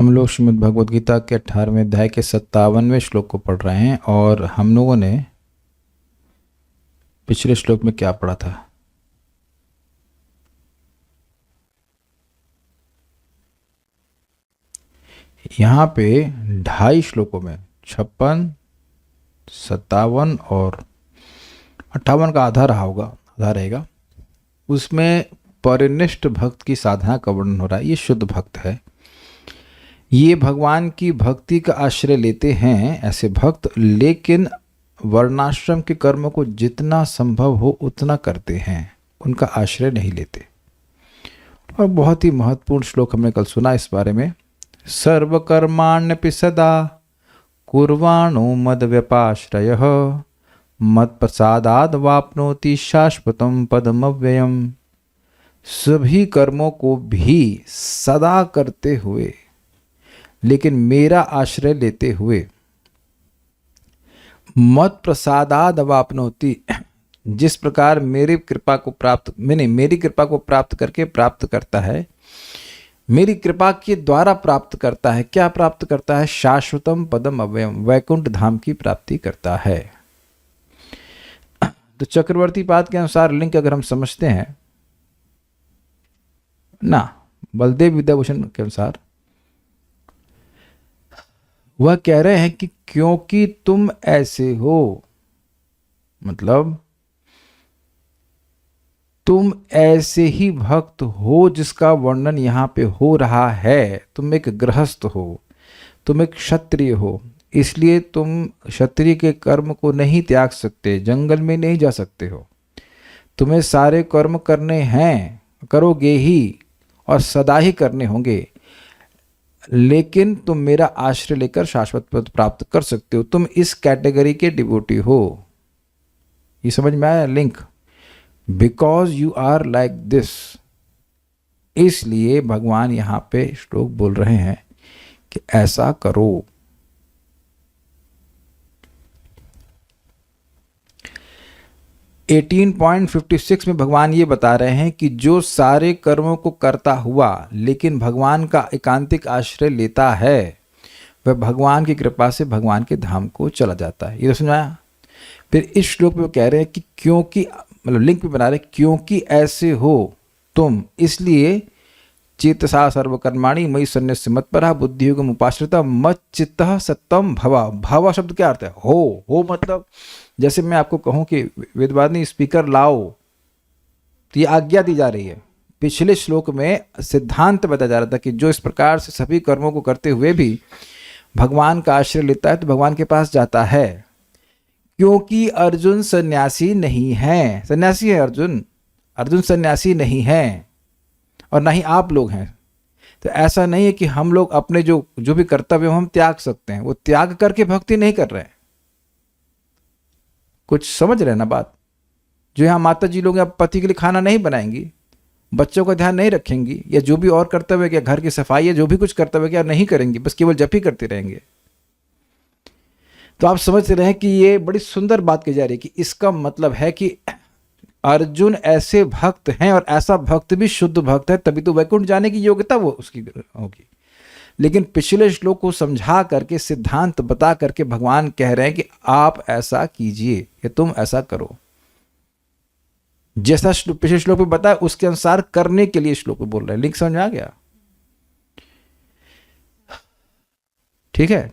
हम लोग श्रीमद् भगवद गीता के 18वें अध्याय के 57वें श्लोक को पढ़ रहे हैं और हम लोगों ने पिछले श्लोक में क्या पढ़ा था? यहाँ पे 2.5 श्लोकों में 56, 57 और 58 का आधा रहा होगा, आधा रहेगा। उसमें परिनिष्ठ भक्त की साधना का वर्णन हो रहा है। ये शुद्ध भक्त है, ये भगवान की भक्ति का आश्रय लेते हैं ऐसे भक्त, लेकिन वर्णाश्रम के कर्मों को जितना संभव हो उतना करते हैं, उनका आश्रय नहीं लेते। और बहुत ही महत्वपूर्ण श्लोक हमने कल सुना इस बारे में। सर्वकर्माण्यपि सदा कुर्वाणो मद व्यपाश्रयः मत्प्रसादाद् वाप्नोति शाश्वतं पदमव्ययम्। सभी कर्मों को भी सदा करते हुए लेकिन मेरा आश्रय लेते हुए, मत प्रसादाद वाप्नोति, जिस प्रकार मेरी कृपा को प्राप्त करके प्राप्त करता है, मेरी कृपा के द्वारा प्राप्त करता है। क्या प्राप्त करता है? शाश्वतम पदम अव्ययम, वैकुंठ धाम की प्राप्ति करता है। तो चक्रवर्ती पाद के अनुसार लिंक अगर हम समझते हैं ना, बलदेव विद्याभूषण के अनुसार वह कह रहे हैं कि क्योंकि तुम ऐसे हो, मतलब तुम ऐसे ही भक्त हो जिसका वर्णन यहाँ पे हो रहा है। तुम एक गृहस्थ हो, तुम एक क्षत्रिय हो, इसलिए तुम क्षत्रिय के कर्म को नहीं त्याग सकते, जंगल में नहीं जा सकते हो। तुम्हें सारे कर्म करने हैं, करोगे ही और सदा ही करने होंगे, लेकिन तुम मेरा आश्रय लेकर शाश्वत पद प्राप्त कर सकते हो। तुम इस कैटेगरी के डिवोटी हो। ये समझ में आया link? Because you are like this, इसलिए भगवान यहाँ पे श्लोक बोल रहे हैं कि ऐसा करो। एटीन 18.56 में भगवान ये बता रहे हैं कि जो सारे कर्मों को करता हुआ लेकिन भगवान का एकांतिक आश्रय लेता है, वह भगवान की कृपा से भगवान के धाम को चला जाता है। ये तो समझाया। फिर इस श्लोक में वो कह रहे हैं कि क्योंकि, मतलब लिंक भी बना रहे, क्योंकि ऐसे हो तुम, इसलिए चेतसा सर्वकर्माणि मयि सन्न्यस्य मत्परः बुद्धियोगम उपाश्रिता मच्चित्तः सत्तम भव। भव शब्द क्या अर्थ है? हो मतलब जैसे मैं आपको कहूं कि वेदवादी स्पीकर लाओ, तो ये आज्ञा दी जा रही है। पिछले श्लोक में सिद्धांत बताया जा रहा था कि जो इस प्रकार से सभी कर्मों को करते हुए भी भगवान का आश्रय लेता है तो भगवान के पास जाता है। क्योंकि अर्जुन सन्यासी नहीं है, सन्यासी है अर्जुन, अर्जुन सन्यासी नहीं है और ना ही आप लोग हैं। तो ऐसा नहीं है कि हम लोग अपने जो भी कर्तव्य हम त्याग सकते हैं। वो त्याग करके भक्ति नहीं कर रहे हैं। कुछ समझ रहे हैं ना बात? जो यहाँ माता जी लोग यहाँ पति के लिए खाना नहीं बनाएंगी, बच्चों का ध्यान नहीं रखेंगी, या जो भी और कर्तव्य क्या, घर की सफाई या जो भी कुछ कर्तव्य क्या नहीं करेंगी, बस केवल जप ही करते रहेंगे। तो आप समझ रहे हैं कि ये बड़ी सुंदर बात की जा रही है कि इसका मतलब है कि अर्जुन ऐसे भक्त हैं और ऐसा भक्त भी शुद्ध भक्त है, तभी तो वैकुंठ जाने की योग्यता वो उसकी होगी। लेकिन पिछले श्लोक को समझा करके, सिद्धांत बता करके भगवान कह रहे हैं कि आप ऐसा कीजिए या तुम ऐसा करो। जैसा पिछले श्लोक में बताया उसके अनुसार करने के लिए श्लोक में बोल रहे हैं। लिंक समझ में आ गया? ठीक है,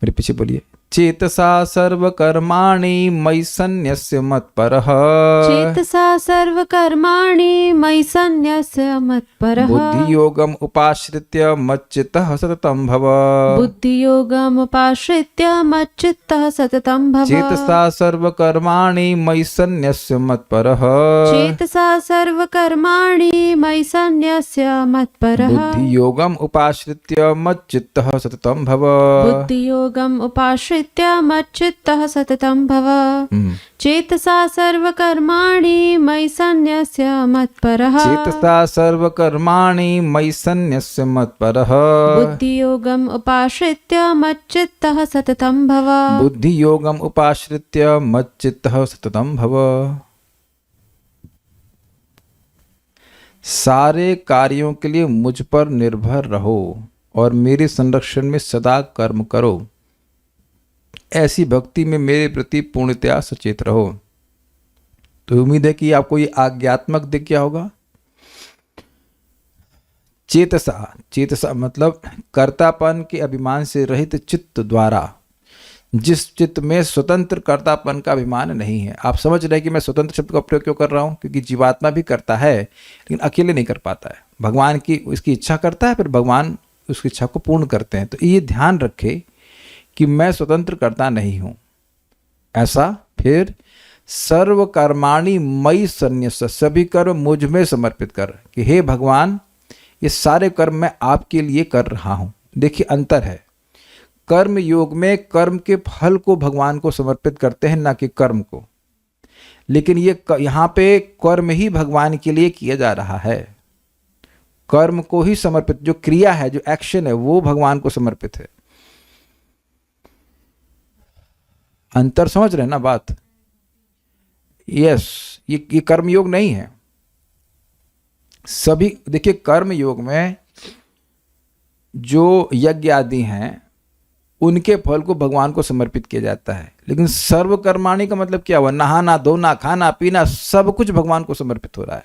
मेरे पीछे बोलिए। चेतसा सर्वकर्माणि मयि सन्न्यस्य मत्परः, चेतसा सर्वकर्माणि मयि सन्न्यस्य मत्परः बुद्धियोगम उपाश्रित्य मच्चित्तः सततं भव, बुद्धियोगम उपाश्रित्य मच्चित्तः सततं भव। चेतसा सर्वकर्माणि मयि सन्न्यस्य मत्परः, चेतसा सर्वकर्माणि मयि सन्न्यस्य मत्परः बुद्धियोगम उपाश्रित्य मच्चित्तः सततं भव, बुद्धियोगम उपाश्रित्य मच्चित्तः सततं भव। चेतसा सर्वकर्माणि मयि सन्न्यस्य मत्परः, चेतसा सर्वकर्माणि मयि सन्न्यस्य मत्परः, बुद्धियोगम उपाश्रित्य मच्चित्तः सततं भव, बुद्धियोगम उपाश्रित्य मच्चित्तः सततं भव। सारे कार्यों के लिए मुझ पर निर्भर रहो और मेरे संरक्षण में सदा कर्म करो। ऐसी भक्ति में मेरे प्रति पूर्णतया सचेत रहो। तो उम्मीद है कि आपको ये आज्ञात्मक दिख गया होगा। चेतसा, चेतसा मतलब कर्तापन के अभिमान से रहित चित्त द्वारा, जिस चित्त में स्वतंत्र कर्तापन का अभिमान नहीं है। आप समझ रहे हैं कि मैं स्वतंत्र शब्द का प्रयोग क्यों कर रहा हूं? क्योंकि जीवात्मा भी करता है लेकिन अकेले नहीं कर पाता है। भगवान की उसकी इच्छा करता है, फिर भगवान उसकी इच्छा को पूर्ण करते हैं। तो ये ध्यान रखे कि मैं स्वतंत्र करता नहीं हूं ऐसा। फिर सर्व कर्माणि मयि संन्यस्य, सभी कर्म मुझ में समर्पित कर, कि हे भगवान ये सारे कर्म मैं आपके लिए कर रहा हूं। देखिए अंतर है, कर्म योग में कर्म के फल को भगवान को समर्पित करते हैं, ना कि कर्म को। लेकिन ये यहाँ पे कर्म ही भगवान के लिए किया जा रहा है। कर्म को ही समर्पित, जो क्रिया है, जो एक्शन है, वो भगवान को समर्पित है। अंतर समझ रहे हैं ना बात? यस, ये कर्म योग नहीं है। सभी देखिए, कर्म योग में जो यज्ञ आदि हैं उनके फल को भगवान को समर्पित किया जाता है। लेकिन सर्व कर्माणि का मतलब क्या हुआ? नहाना, धोना, खाना पीना, सब कुछ भगवान को समर्पित हो रहा है।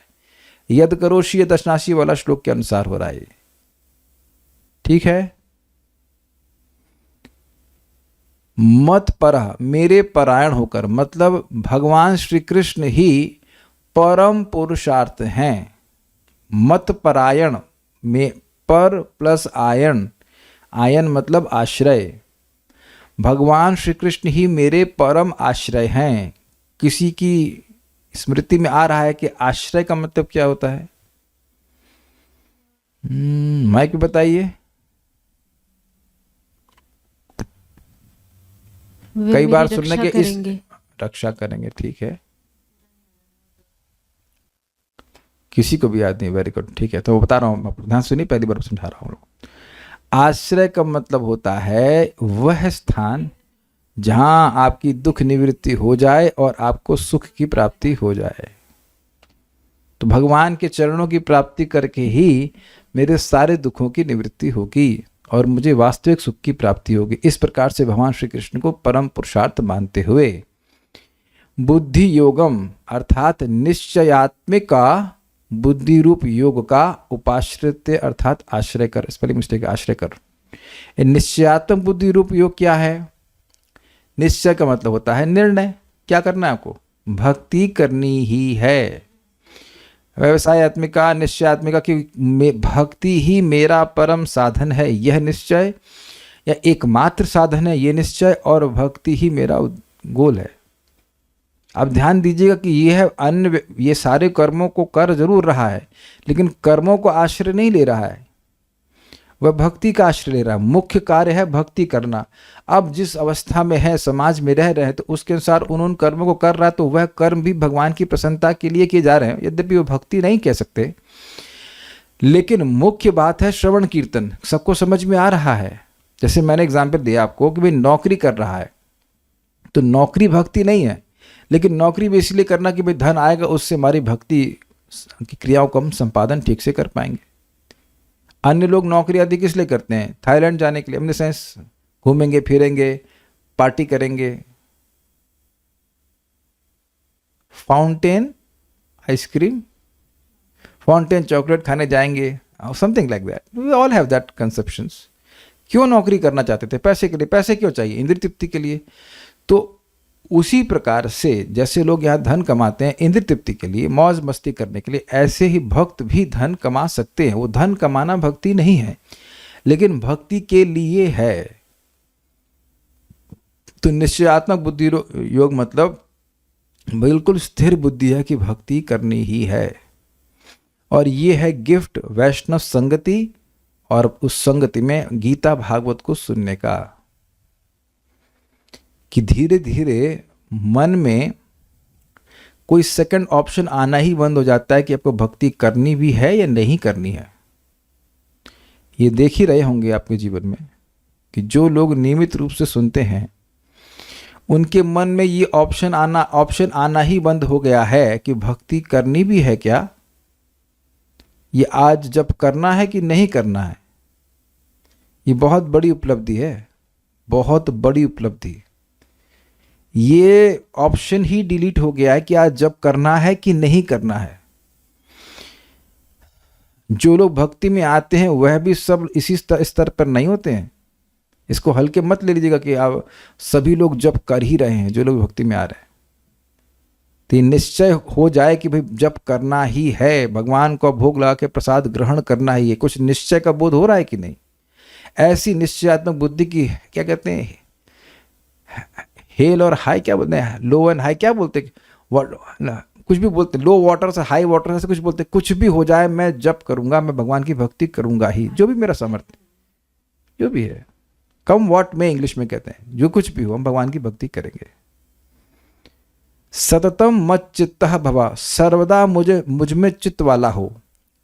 यद करोषि यद अश्नासि वाला श्लोक के अनुसार हो रहा है। ठीक है। मत पर, मेरे परायण होकर, मतलब भगवान श्री कृष्ण ही परम पुरुषार्थ हैं। मत परायण में पर प्लस आयन, आयन मतलब आश्रय। भगवान श्री कृष्ण ही मेरे परम आश्रय हैं। किसी की स्मृति में आ रहा है कि आश्रय का मतलब क्या होता है? माइक बताइए। कई बार सुनने के इस रक्षा करेंगे। ठीक है, किसी को भी याद नहीं। Very good. ठीक है, तो बता रहा हूं, ध्यान सुनिए, पहली बार समझा रहा हूं। आश्रय का मतलब होता है वह स्थान जहां आपकी दुख निवृत्ति हो जाए और आपको सुख की प्राप्ति हो जाए। तो भगवान के चरणों की प्राप्ति करके ही मेरे सारे दुखों की निवृत्ति होगी और मुझे वास्तविक सुख की प्राप्ति होगी। इस प्रकार से भगवान श्री कृष्ण को परम पुरुषार्थ मानते हुए बुद्धि योगम अर्थात निश्चयात्मिका बुद्धि रूप योग का उपाश्रित्य अर्थात आश्रय कर, स्पेलिंग मिस्टेक, आश्रय कर। निश्चयात्मक बुद्धि रूप योग क्या है? निश्चय का मतलब होता है निर्णय। क्या करना है आपको? भक्ति करनी ही है। व्यवसायत्मिका, निश्चयात्मिका की भक्ति ही मेरा परम साधन है, यह निश्चय, या एकमात्र साधन है ये निश्चय, और भक्ति ही मेरा गोल है। अब ध्यान दीजिएगा कि ये सारे कर्मों को कर जरूर रहा है लेकिन कर्मों को आश्रय नहीं ले रहा है, वह भक्ति का आश्रय ले रहा है। मुख्य कार्य है भक्ति करना। अब जिस अवस्था में है, समाज में रह रहे हैं, तो उसके अनुसार उन कर्मों को कर रहा है, तो वह कर्म भी भगवान की प्रसन्नता के लिए किए जा रहे हैं। यद्यपि वो भक्ति नहीं कह सकते, लेकिन मुख्य बात है श्रवण कीर्तन। सबको समझ में आ रहा है। जैसे मैंने एग्जाम्पल दिया आपको कि भाई नौकरी कर रहा है, तो नौकरी भक्ति नहीं है, लेकिन नौकरी भी इसलिए करना कि भाई धन आएगा, उससे हमारी भक्ति की क्रियाओं का हम संपादन ठीक से कर पाएंगे। अन्य लोग नौकरी आदि किस लिए करते हैं? थाईलैंड जाने के लिए, अपने सेंस घूमेंगे फिरेंगे, पार्टी करेंगे, फाउंटेन आइसक्रीम, फाउंटेन चॉकलेट खाने जाएंगे, something like that. We all have that conceptions. क्यों नौकरी करना चाहते थे? पैसे के लिए। पैसे क्यों चाहिए? इंद्रिय तृप्ति के लिए। तो उसी प्रकार से जैसे लोग यहाँ धन कमाते हैं इंद्रिय तृप्ति के लिए, मौज मस्ती करने के लिए, ऐसे ही भक्त भी धन कमा सकते हैं। वो धन कमाना भक्ति नहीं है, लेकिन भक्ति के लिए है। तो निश्चयात्मक बुद्धि योग मतलब बिल्कुल स्थिर बुद्धि है कि भक्ति करनी ही है। और ये है गिफ्ट वैष्णव संगति और उस संगति में गीता भागवत को सुनने का, कि धीरे धीरे मन में कोई सेकंड ऑप्शन आना ही बंद हो जाता है कि आपको भक्ति करनी भी है या नहीं करनी है। ये देख ही रहे होंगे आपके जीवन में कि जो लोग नियमित रूप से सुनते हैं उनके मन में ये ऑप्शन आना ही बंद हो गया है कि भक्ति करनी भी है क्या ये आज जप करना है कि नहीं करना है, ये बहुत बड़ी उपलब्धि है, बहुत बड़ी उपलब्धि। ये ऑप्शन ही डिलीट हो गया है कि आज जप करना है कि नहीं करना है। जो लोग भक्ति में आते हैं वह भी सब इसी स्तर पर नहीं होते हैं। इसको हल्के मत ले लीजिएगा कि आप सभी लोग जप कर ही रहे हैं जो लोग भक्ति में आ रहे हैं। तो ये निश्चय हो जाए कि भाई जप करना ही है, भगवान को भोग लगा के प्रसाद ग्रहण करना ही है। कुछ निश्चय का बोध हो रहा है कि नहीं? ऐसी निश्चयात्मक बुद्धि की क्या कहते हैं, हेल और हाई क्या बोलते हैं, लो एंड हाई क्या बोलते हैं, कुछ भी बोलते हैं, लो वाटर से हाई वाटर से कुछ बोलते हैं। कुछ भी हो जाए मैं जप करूंगा, मैं भगवान की भक्ति करूंगा ही, जो भी मेरा सामर्थ्य जो भी है, कम वॉट में इंग्लिश में कहते हैं, जो कुछ भी हो हम भगवान की भक्ति करेंगे। सततम मत चित्तः भवा, सर्वदा मुझ में चित्त वाला हो।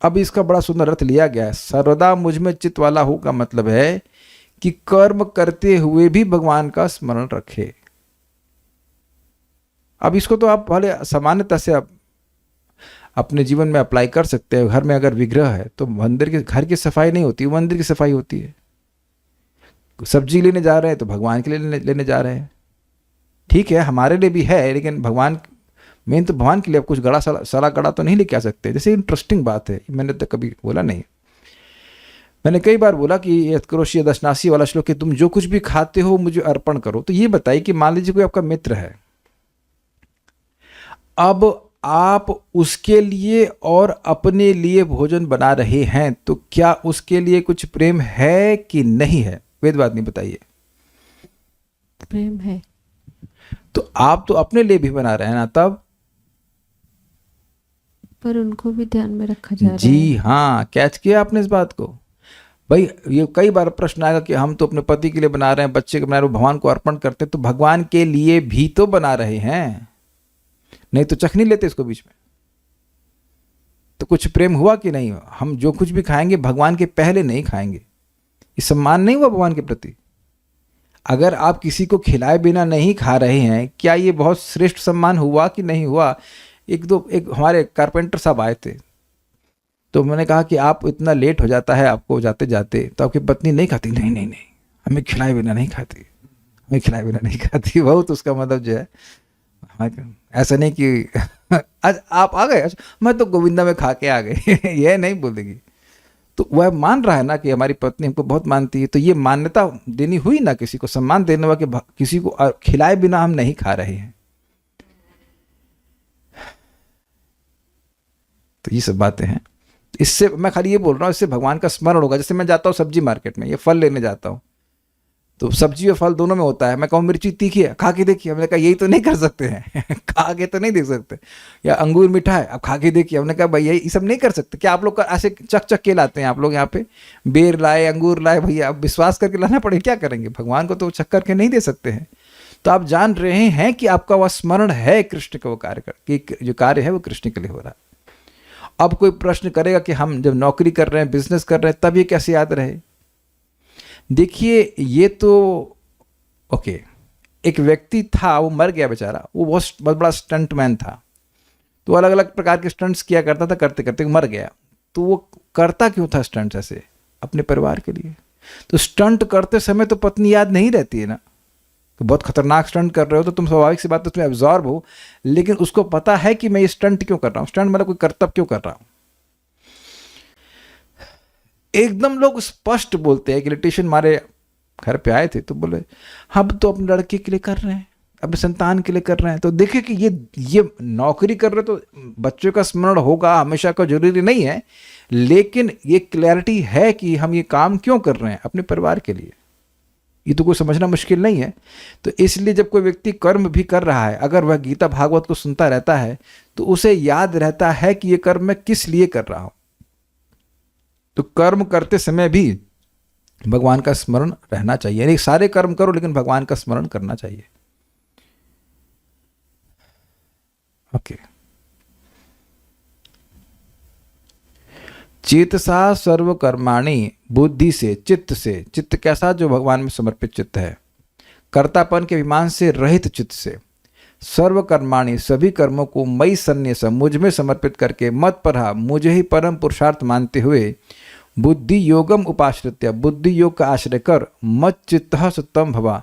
अब इसका बड़ा सुंदर अर्थ लिया गया है। सर्वदा मुझ में चित्त वाला हो का मतलब है कि कर्म करते हुए भी भगवान का स्मरण रखे। अब इसको तो आप भले सामान्यतः से आप अपने जीवन में अप्लाई कर सकते हैं। घर में अगर विग्रह है तो मंदिर के घर की सफाई नहीं होती, मंदिर की सफाई होती है। सब्जी लेने जा रहे हैं तो भगवान के लिए लेने जा रहे हैं, ठीक है हमारे लिए भी है, लेकिन भगवान मेन तो भगवान के लिए। अब कुछ गड़ा सारा गड़ा तो नहीं लेके आ सकते। जैसे इंटरेस्टिंग बात है, मैंने तो कभी बोला नहीं, मैंने कई बार बोला कि यत्करोषि दशनासी वाला श्लोक कि तुम जो कुछ भी खाते हो मुझे अर्पण करो। तो ये बताइए कि मान लीजिए कोई आपका मित्र है, अब आप उसके लिए और अपने लिए भोजन बना रहे हैं, तो क्या उसके लिए कुछ प्रेम है कि नहीं है? वेदवादिनी बताइए। प्रेम है। तो आप तो अपने लिए भी बना रहे हैं ना, तब पर उनको भी ध्यान में रखा जा रहा है। जी हाँ, कैच किया आपने इस बात को। भाई ये कई बार प्रश्न आएगा कि हम तो अपने पति के लिए बना रहे हैं, बच्चे के बना रहे हैं, भगवान को अर्पण करते हैं, तो भगवान के लिए भी तो बना रहे हैं, नहीं तो चख नहीं लेते इसको बीच में। तो कुछ प्रेम हुआ कि नहीं? हम जो कुछ भी खाएंगे भगवान के पहले नहीं खाएंगे, ये सम्मान नहीं हुआ भगवान के प्रति। अगर आप किसी को खिलाए बिना नहीं खा रहे हैं, क्या ये बहुत श्रेष्ठ सम्मान हुआ कि नहीं हुआ? एक हमारे कारपेंटर साहब आए थे, तो मैंने कहा कि आप इतना लेट हो जाता है आपको जाते जाते, तो आपकी पत्नी नहीं खाती? नहीं नहीं नहीं, हमें खिलाए बिना नहीं खाती, हमें खिलाए बिना नहीं खाती। बहुत उसका मतलब जो है, ऐसा नहीं कि आज आप आ गए, मैं तो गोविंदा में खा के आ गए यह नहीं बोलेगी। तो वह मान रहा है ना कि हमारी पत्नी हमको बहुत मानती है, तो ये मान्यता देनी हुई ना, किसी को सम्मान देने हुआ कि किसी को खिलाए बिना हम नहीं खा रहे हैं। तो ये सब बातें हैं। इससे मैं खाली ये बोल रहा हूँ, इससे भगवान का स्मरण होगा। जैसे मैं जाता हूँ सब्जी मार्केट में, ये फल लेने जाता हूँ, तो सब्जी और फल दोनों में होता है, मैं कहूँ मिर्ची तीखी है, खा के देखिए। हमने कहा यही तो नहीं कर सकते हैं खा के तो नहीं देख सकते। या अंगूर मीठा है, अब खा के देखिए। हमने कहा भैया ये सब नहीं कर सकते। क्या आप लोग ऐसे चक के लाते हैं? आप लोग यहाँ पे बेर लाए, अंगूर लाए, भैया अब विश्वास करके लाना पड़े, क्या करेंगे? भगवान को तो चक करके नहीं दे सकते हैं। तो आप जान रहे हैं कि आपका वह स्मरण है कृष्ण का, वो कार्य कर, जो कार्य है वो कृष्ण के लिए हो रहा है। अब कोई प्रश्न करेगा कि हम जब नौकरी कर रहे हैं, बिजनेस कर रहे हैं, तब ये कैसे याद रहे? देखिए ये तो ओके, एक व्यक्ति था, वो मर गया बेचारा, वो बहुत बड़ा स्टंट मैन था, तो अलग अलग प्रकार के स्टंट्स किया करता था, करते करते मर गया। तो वो करता क्यों था स्टंट्स ऐसे? अपने परिवार के लिए। तो स्टंट करते समय तो पत्नी याद नहीं रहती है ना, तो बहुत खतरनाक स्टंट कर रहे हो तो तुम स्वाभाविक सी बात तो उसमें एब्जॉर्ब हो, लेकिन उसको पता है कि मैं ये स्टंट क्यों कर रहा हूँ, स्टंट मतलब कोई कर्तव्य क्यों कर रहा हूँ। एकदम लोग स्पष्ट बोलते हैं कि इलेक्ट्रिशियन हमारे घर पे आए थे तो बोले हम तो अपने लड़के के लिए कर रहे हैं, अपने संतान के लिए कर रहे हैं। तो देखिए कि ये नौकरी कर रहे तो बच्चों का स्मरण होगा, हमेशा का जरूरी नहीं है, लेकिन ये क्लैरिटी है कि हम ये काम क्यों कर रहे हैं, अपने परिवार के लिए। ये तो कोई समझना मुश्किल नहीं है। तो इसलिए जब कोई व्यक्ति कर्म भी कर रहा है, अगर वह गीता भागवत को सुनता रहता है तो उसे याद रहता है कि ये कर्म मैं किस लिए कर रहा हूं। तो कर्म करते समय भी भगवान का स्मरण रहना चाहिए। नहीं सारे कर्म करो लेकिन भगवान का स्मरण करना चाहिए। ओके। चेतसा सर्व कर्माणि, बुद्धि से, चित्त से, चित्त कैसा? जो भगवान में समर्पित चित्त है, कर्तापन के अभिमान से रहित चित्त से, सर्व कर्माणि सभी कर्मों को मई सन्न्यास मुझ में समर्पित करके मत परहा मुझे ही परम पुरुषार्थ मानते हुए बुद्धि योगम उपाश्रित्य बुद्धि योग का आश्रय कर मत चित्तः सततम भवा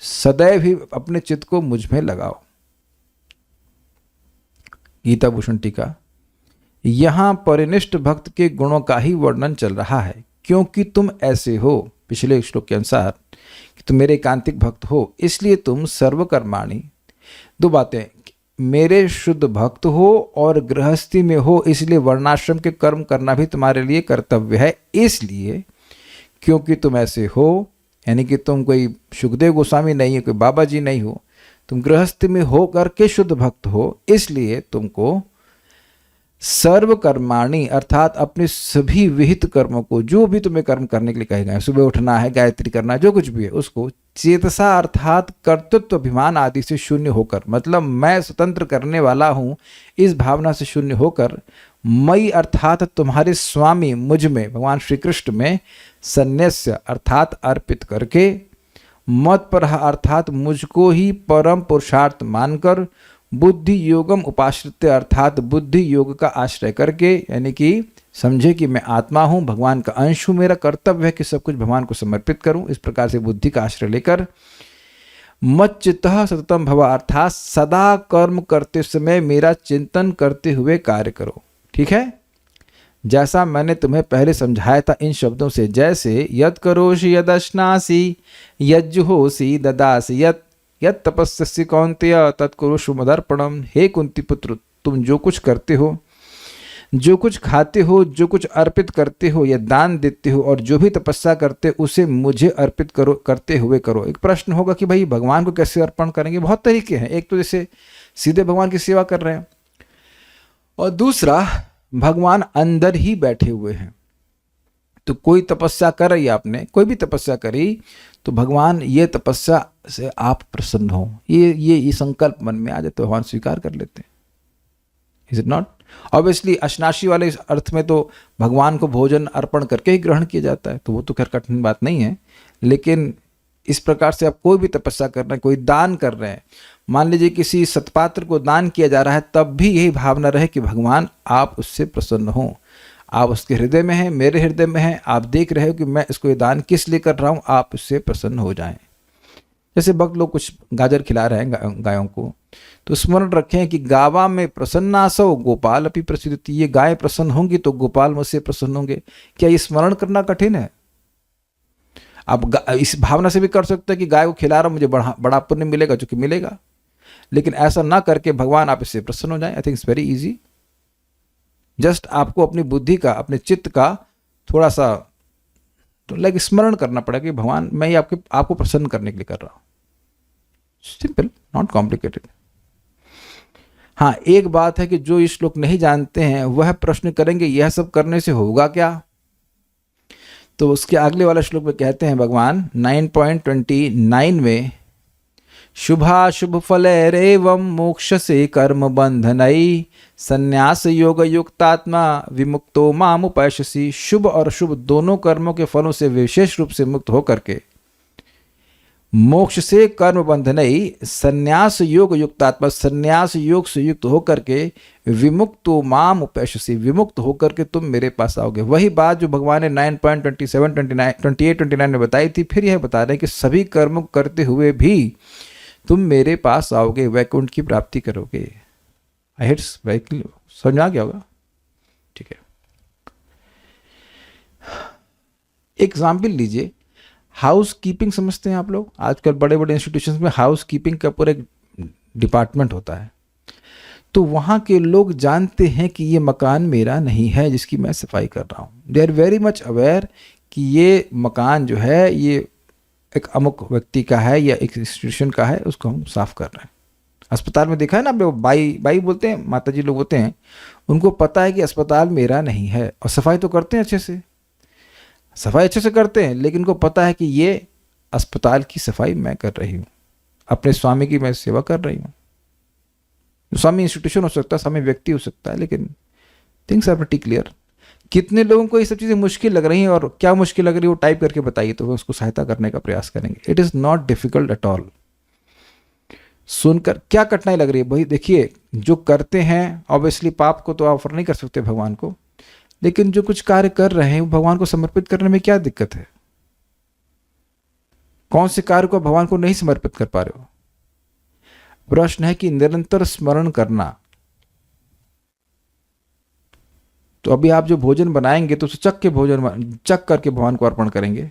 सदैव ही अपने चित्त को मुझ में लगाओ। गीता भूषण टीका। यहाँ परिनिष्ठ भक्त के गुणों का ही वर्णन चल रहा है, क्योंकि तुम ऐसे हो, पिछले श्लोक के अनुसार कि तुम मेरे एकांतिक भक्त हो, इसलिए तुम सर्वकर्माणि, दो बातें, मेरे शुद्ध भक्त हो और गृहस्थी में हो, इसलिए वर्णाश्रम के कर्म करना भी तुम्हारे लिए कर्तव्य है। इसलिए क्योंकि तुम ऐसे हो, यानी कि तुम कोई सुखदेव गोस्वामी नहीं हो, कोई बाबा जी नहीं हो, तुम गृहस्थ में हो करके शुद्ध भक्त हो, इसलिए तुमको सर्व कर्माणि अर्थात अपने सभी विहित कर्मों को, जो भी तुम्हें कर्म करने के लिए कहे गए, सुबह उठना है, गायत्री करना है, जो कुछ भी है, उसको चेतसा अर्थात कर्तृत्व अभिमान आदि से शून्य होकर, मतलब मैं स्वतंत्र करने वाला हूँ, इस भावना से शून्य होकर मई अर्थात तुम्हारे स्वामी मुझ में, भगवान श्री कृष्ण में सन्न्यास्य अर्थात अर्पित करके, मत पर अर्थात मुझको ही परम पुरुषार्थ मानकर, बुद्धि योगम उपाश्रित्य अर्थात बुद्धि योग का आश्रय करके, यानी कि समझे कि मैं आत्मा हूँ, भगवान का अंश हूँ, मेरा कर्तव्य है कि सब कुछ भगवान को समर्पित करूँ, इस प्रकार से बुद्धि का आश्रय लेकर मत चित्तः सततम भवा अर्थात सदा कर्म करते समय मेरा चिंतन करते हुए कार्य करो। ठीक है, जैसा मैंने तुम्हें पहले समझाया था इन शब्दों से, जैसे यद करोषि यद अश्नासि यज्जुहोसि ददासि यत् यत् तपस्यसि कौन्तेय तत्कुरुषु मदर्पणम। हे कुंती पुत्र, तुम जो कुछ करते हो, जो कुछ खाते हो, जो कुछ अर्पित करते हो या दान देते हो और जो भी तपस्या करते हो उसे मुझे अर्पित करो, करते हुए करो। एक प्रश्न होगा कि भाई भगवान को कैसे अर्पण करेंगे? बहुत तरीके हैं। एक तो जैसे सीधे भगवान की सेवा कर रहे हैं, और दूसरा भगवान अंदर ही बैठे हुए हैं। तो कोई तपस्या कर रही है, आपने कोई भी तपस्या करी, तो भगवान ये तपस्या से आप प्रसन्न हो, ये संकल्प मन में आ जाए तो भगवान स्वीकार कर लेते हैं। Is it not? ऑब्वियसली अश्नाशी वाले इस अर्थ में तो भगवान को भोजन अर्पण करके ही ग्रहण किया जाता है, तो वो तो खैर कठिन बात नहीं है। लेकिन इस प्रकार से आप कोई भी तपस्या कर रहे हैं, कोई दान कर रहे हैं, मान लीजिए किसी सत्पात्र को दान किया जा रहा है, तब भी यही भावना रहे कि भगवान आप उससे प्रसन्न हो, आप उसके हृदय में हैं, मेरे हृदय में हैं, आप देख रहे हो कि मैं इसको ये दान किस लिए कर रहा हूँ, आप उससे प्रसन्न हो जाएं। जैसे भक्त लोग कुछ गाजर खिला रहे हैं गायों को, तो स्मरण रखें कि गावा में प्रसन्नासो गोपाल अपनी प्रसिद्धि, ये गाय प्रसन्न होंगी तो गोपाल मुझसे प्रसन्न होंगे। क्या ये स्मरण करना कठिन है? आप इस भावना से भी कर सकते हैं कि गाय को खिला रहा हूं, मुझे बड़ा पुण्य मिलेगा, जो कि मिलेगा, लेकिन ऐसा ना करके भगवान आप इससे प्रसन्न हो जाएं। I think it's very easy. Just आपको अपनी बुद्धि का, अपने चित्त का थोड़ा सा तो लाइक स्मरण करना पड़ेगा कि भगवान मैं ये आपको प्रसन्न करने के लिए कर रहा हूं। Simple, not complicated. हाँ, एक बात है कि जो ये श्लोक नहीं जानते हैं वह प्रश्न करेंगे यह सब करने से होगा क्या? तो उसके अगले वाला श्लोक में कहते हैं भगवान 9.29 में, शुभाशुभ फलैरेवं मोक्ष से कर्म बंधनई संन्यास योग युक्तात्मा विमुक्तो माम उपैष्यसि। शुभ और शुभ दोनों कर्मों के फलों से विशेष रूप से मुक्त होकर के, मोक्ष से कर्म बंधनई संन्यास योग युक्तात्मा, संन्यास योग से युक्त होकर के, विमुक्तो माम उपैष्यसि, विमुक्त होकर के तुम मेरे पास आओगे। वही बात जो भगवान ने 9.27, 28, 29 में बताई थी, फिर यह बता रहे हैं कि सभी कर्म करते हुए भी तुम मेरे पास आओगे, वैकुंठ की प्राप्ति करोगे। आई हेट्स वैकुंठ, समझ में आ गया होगा? ठीक है, एग्जाम्पल लीजिए, हाउस कीपिंग समझते हैं आप लोग? आजकल बड़े बड़े इंस्टीट्यूशंस में हाउस कीपिंग का पूरा एक डिपार्टमेंट होता है। तो वहाँ के लोग जानते हैं कि ये मकान मेरा नहीं है जिसकी मैं सफाई कर रहा हूँ। They are very much aware कि ये मकान जो है ये एक अमुक व्यक्ति का है या एक इंस्टीट्यूशन का है, उसको हम साफ कर रहे हैं। अस्पताल में देखा है ना, आप लोग बाई बोलते हैं, माता जी लोग होते हैं, उनको पता है कि अस्पताल मेरा नहीं है, और सफाई तो करते हैं अच्छे से, सफाई अच्छे से करते हैं, लेकिन उनको पता है कि ये अस्पताल की सफाई मैं कर रही हूँ, अपने स्वामी की मैं सेवा कर रही हूँ। स्वामी इंस्टीट्यूशन हो सकता है, स्वामी व्यक्ति हो सकता है, लेकिन थिंग्स आर प्रीटी क्लियर। कितने लोगों को ये सब चीज़ें मुश्किल लग रही हैं, और क्या मुश्किल लग रही है वो टाइप करके बताइए, तो वो उसको सहायता करने का प्रयास करेंगे। It is not difficult at all. सुनकर क्या कठिनाई लग रही है? भाई देखिए, जो करते हैं ऑब्वियसली पाप को तो ऑफर नहीं कर सकते भगवान को, लेकिन जो कुछ कार्य कर रहे हैं भगवान को समर्पित करने में क्या दिक्कत है? कौन से कार्य को भगवान को नहीं समर्पित कर पा रहे हो? प्रश्न है कि निरंतर स्मरण करना। तो अभी आप जो भोजन बनाएंगे तो उसे चक करके भगवान को अर्पण करेंगे।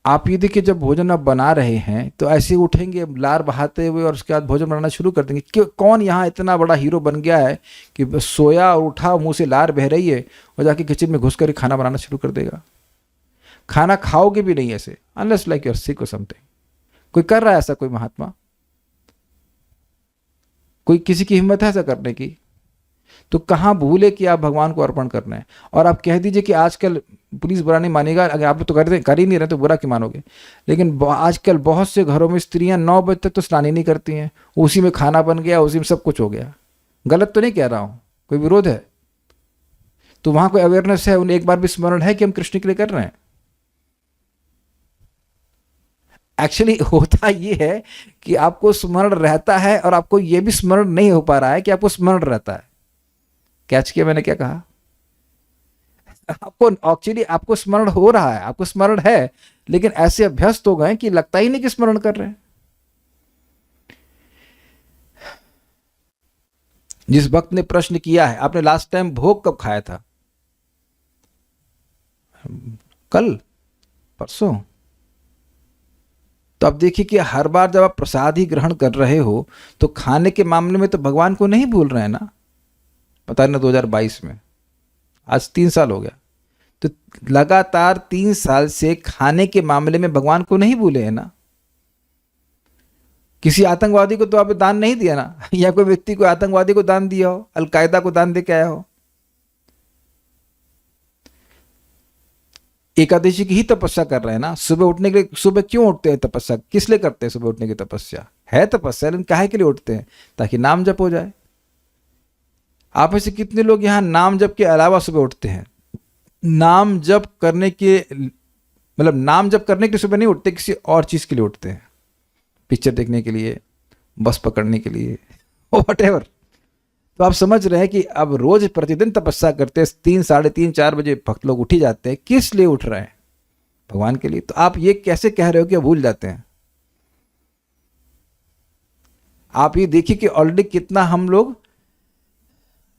आप ये देखिए, जब भोजन आप बना रहे हैं तो ऐसे उठेंगे लार बहाते हुए और उसके बाद भोजन बनाना शुरू कर देंगे। कि कौन यहाँ इतना बड़ा हीरो बन गया है कि बस सोया और उठा, मुंह से लार बह रही है और जाके किचन में घुस कर खाना बनाना शुरू कर देगा? खाना खाओगे भी नहीं ऐसे, अनलेस लाइक यूर सिक और समथिंग। कोई कर रहा है ऐसा? कोई महात्मा, कोई किसी की हिम्मत है ऐसा करने की? तो कहाँ भूले कि आप भगवान को अर्पण करना है। और आप कह दीजिए कि आजकल, प्लीज बुरा नहीं मानिएगा, अगर आप तो कर ही नहीं रहे तो बुरा क्यों मानोगे, लेकिन आजकल बहुत से घरों में स्त्रियां 9 बजे तक तो स्नान ही नहीं करती हैं, उसी में खाना बन गया, उसी में सब कुछ हो गया। गलत तो नहीं कह रहा हूं, कोई विरोध है? तो वहां कोई अवेयरनेस है, उन्हें एक बार भी स्मरण है कि हम कृष्ण के लिए कर रहे हैं? एक्चुअली होता ये है कि आपको स्मरण रहता है और आपको ये भी स्मरण नहीं हो पा रहा है कि आपको स्मरण रहता है। कैच किया मैंने क्या कहा? आपको एक्चुअली आपको स्मरण हो रहा है, आपको स्मरण है, लेकिन ऐसे अभ्यस्त हो गए कि लगता ही नहीं कि स्मरण कर रहे हैं। जिस भक्त ने प्रश्न किया है, आपने लास्ट टाइम भोग कब खाया था? कल, परसों? तो अब देखिए कि हर बार जब आप प्रसाद ही ग्रहण कर रहे हो तो खाने के मामले में तो भगवान को नहीं भूल रहे हैं ना। पता नहीं 2022 में, आज 3 साल हो गया, तो लगातार 3 साल से खाने के मामले में भगवान को नहीं भूले हैं ना। किसी आतंकवादी को तो आपने दान नहीं दिया ना, या कोई व्यक्ति को आतंकवादी को दान दिया हो, अलकायदा को दान दे के आया हो। एकादशी की ही तपस्या कर रहे हैं ना, सुबह उठने के लिए। सुबह क्यों उठते हैं तपस्या? किस लिए करते हैं सुबह उठने की तपस्या? है तपस्या, लेकिन काहे के लिए उठते हैं? ताकि नाम जप हो जाए। आप में से कितने लोग यहां नाम जप के अलावा सुबह उठते हैं? नाम जप करने के, मतलब नाम जप करने के लिए सुबह नहीं उठते, किसी और चीज के लिए उठते हैं। पिक्चर देखने के लिए, बस पकड़ने के लिए, व्हाटएवर। तो आप समझ रहे हैं कि अब रोज प्रतिदिन तपस्या करते हैं, 3, साढ़े 3, 4 बजे भक्त लोग उठ ही जाते हैं। किस लिए उठ रहे हैं? भगवान के लिए। तो आप ये कैसे कह रहे हो कि भूल जाते हैं? आप ये देखिए कि ऑलरेडी कितना हम लोग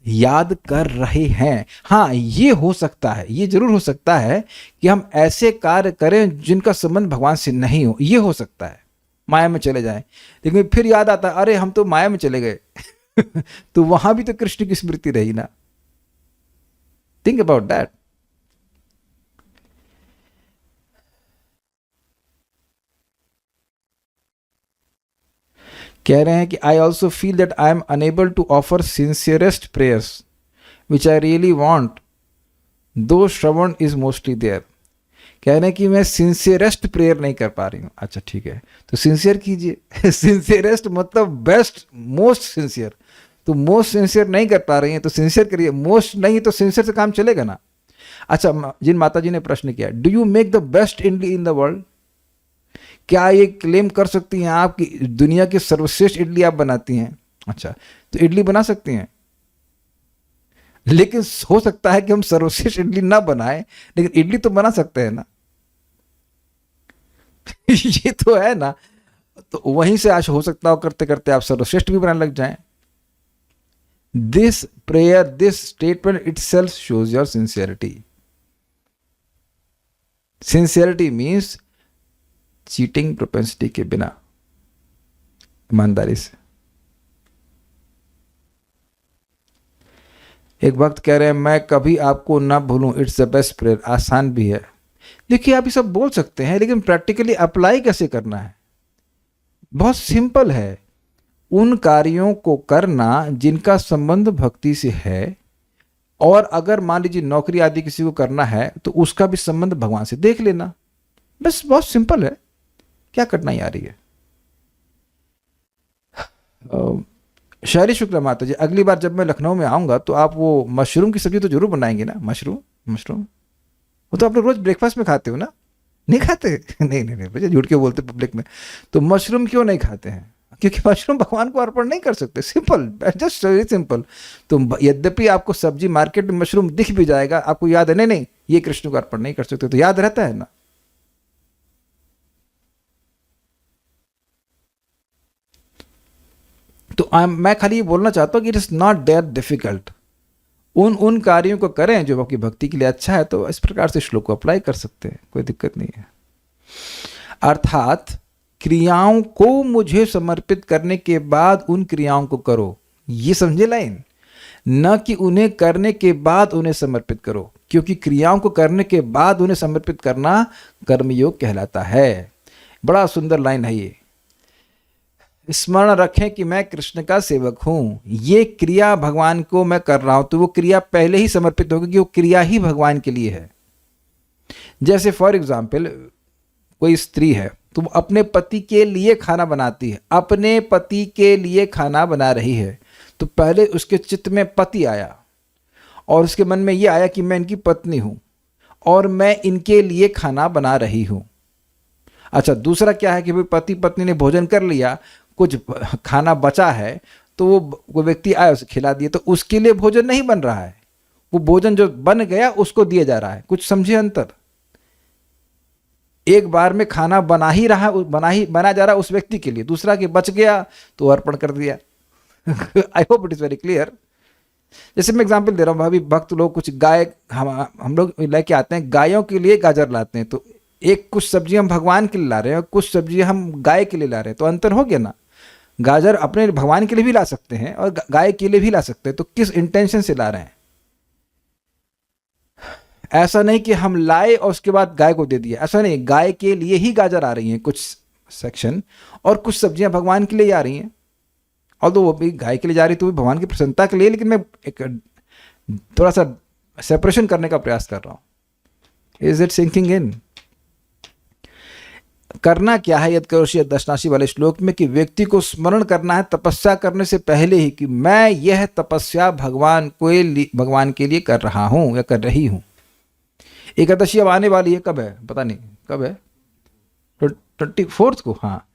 याद कर रहे हैं। हाँ, ये हो सकता है, ये जरूर हो सकता है कि हम ऐसे कार्य करें जिनका संबंध भगवान से नहीं हो। ये हो सकता है, माया में चले जाएं, लेकिन फिर याद आता है, अरे हम तो माया में चले गए। तो वहां भी तो कृष्ण की स्मृति रही ना। Think about that. कह रहे हैं कि I also feel that I am unable to offer sincerest prayers which I really want, though Shravan is mostly there. कह रहे हैं कि मैं सिंसियरेस्ट प्रेयर नहीं कर पा रही हूँ। अच्छा ठीक है, तो सिंसियर कीजिए। सिंसियरेस्ट मतलब बेस्ट, मोस्ट सिंसियर। तो मोस्ट सिंसियर नहीं कर पा रही हैं तो सिंसियर करिए। मोस्ट नहीं तो सिंसियर से काम चलेगा ना। अच्छा, जिन माता जी ने प्रश्न किया, do you make the best idli in the world? क्या ये क्लेम कर सकती हैं आप कि दुनिया की सर्वश्रेष्ठ इडली आप बनाती हैं? अच्छा, तो इडली बना सकती हैं, लेकिन हो सकता है कि हम सर्वश्रेष्ठ इडली ना बनाएं, लेकिन इडली तो बना सकते हैं ना। ये तो है ना। तो वहीं से आज हो सकता हो करते करते आप सर्वश्रेष्ठ भी बनाने लग जाएं। This prayer, this statement itself shows your sincerity. Sincerity means cheating propensity के बिना, ईमानदारी से। एक वक्त कह रहे हैं, मैं कभी आपको ना भूलूं, इट्स द बेस्ट प्रेयर। आसान भी है। देखिए, आप ये सब बोल सकते हैं, लेकिन प्रैक्टिकली अप्लाई कैसे करना है? बहुत सिंपल है। उन कार्यों को करना जिनका संबंध भक्ति से है, और अगर मान लीजिए नौकरी आदि किसी को करना है तो उसका भी संबंध भगवान से देख लेना। बस बहुत सिंपल है, क्या कठिनाई आ रही है? शहरी शुक्ला माता जी, अगली बार जब मैं लखनऊ में आऊंगा तो आप वो मशरूम की सब्जी तो जरूर बनाएंगे ना। मशरूम वो तो आप लोग रोज ब्रेकफास्ट में खाते हो ना। नहीं खाते? नहीं नहीं नहीं भैया, झूठ क्यों बोलते पब्लिक में? तो मशरूम क्यों नहीं खाते हैं? क्योंकि मशरूम भगवान को अर्पण नहीं कर सकते, सिंपल, जस्ट वेरी सिंपल। तो यद्यपि आपको सब्जी मार्केट में मशरूम दिख भी जाएगा, आपको याद है नहीं नहीं ये कृष्ण को अर्पण नहीं कर सकते, तो याद रहता है ना। तो मैं खाली ये बोलना चाहता हूँ कि it is not that difficult. उन कार्यों को करें जो आपकी भक्ति के लिए अच्छा है, तो इस प्रकार से श्लोक को अप्लाई कर सकते हैं, कोई दिक्कत नहीं है। अर्थात क्रियाओं को मुझे समर्पित करने के बाद उन क्रियाओं को करो, ये समझे लाइन, न कि उन्हें करने के बाद उन्हें समर्पित करो, क्योंकि क्रियाओं को करने के बाद उन्हें समर्पित करना कर्मयोग कहलाता है। बड़ा सुंदर लाइन है ये। स्मरण रखें कि मैं कृष्ण का सेवक हूं, ये क्रिया भगवान को मैं कर रहा हूं, तो वो क्रिया पहले ही समर्पित होगी कि वो क्रिया ही भगवान के लिए है। जैसे फॉर एग्जाम्पल कोई स्त्री है, तो वो अपने पति के लिए खाना बनाती है, अपने पति के लिए खाना बना रही है, तो पहले उसके चित्त में पति आया और उसके मन में ये आया कि मैं इनकी पत्नी हूं और मैं इनके लिए खाना बना रही हूं। अच्छा, दूसरा क्या है कि भाई पति पत्नी ने भोजन कर लिया, कुछ खाना बचा है, तो वो व्यक्ति आया उसे खिला दिया, तो उसके लिए भोजन नहीं बन रहा है, वो भोजन जो बन गया उसको दिया जा रहा है। कुछ समझे अंतर? एक बार में खाना बना ही रहा, बना जा रहा उस व्यक्ति के लिए, दूसरा के बच गया तो अर्पण कर दिया। I hope it is very clear. जैसे मैं एग्जांपल दे रहा हूँ, भाभी भक्त लोग कुछ गाय हम लोग लेके आते हैं, गायों के लिए गाजर लाते हैं, तो एक कुछ सब्जी हम भगवान के लिए ला रहे हैं और कुछ सब्जी हम गाय के लिए ला रहे हैं, तो अंतर हो गया ना। गाजर अपने भगवान के लिए भी ला सकते हैं और गाय के लिए भी ला सकते हैं, तो किस इंटेंशन से ला रहे हैं? ऐसा नहीं कि हम लाए और उसके बाद गाय को दे दिया, ऐसा नहीं। गाय के लिए ही गाजर आ रही हैं कुछ सेक्शन, और कुछ सब्जियां भगवान के लिए आ रही हैं, और तो वो भी गाय के लिए जा रही तो भी भगवान की प्रसन्नता के लिए, लेकिन मैं एक थोड़ा सा सेपरेशन करने का प्रयास कर रहा हूं। Is it sinking in? करना क्या है यद करोषि दशनाशी वाले श्लोक में, कि व्यक्ति को स्मरण करना है तपस्या करने से पहले ही कि मैं यह तपस्या भगवान के लिए कर रहा हूं या कर रही हूं। एकादशी अब आने वाली है, कब है पता नहीं, कब है? 24 को, हाँ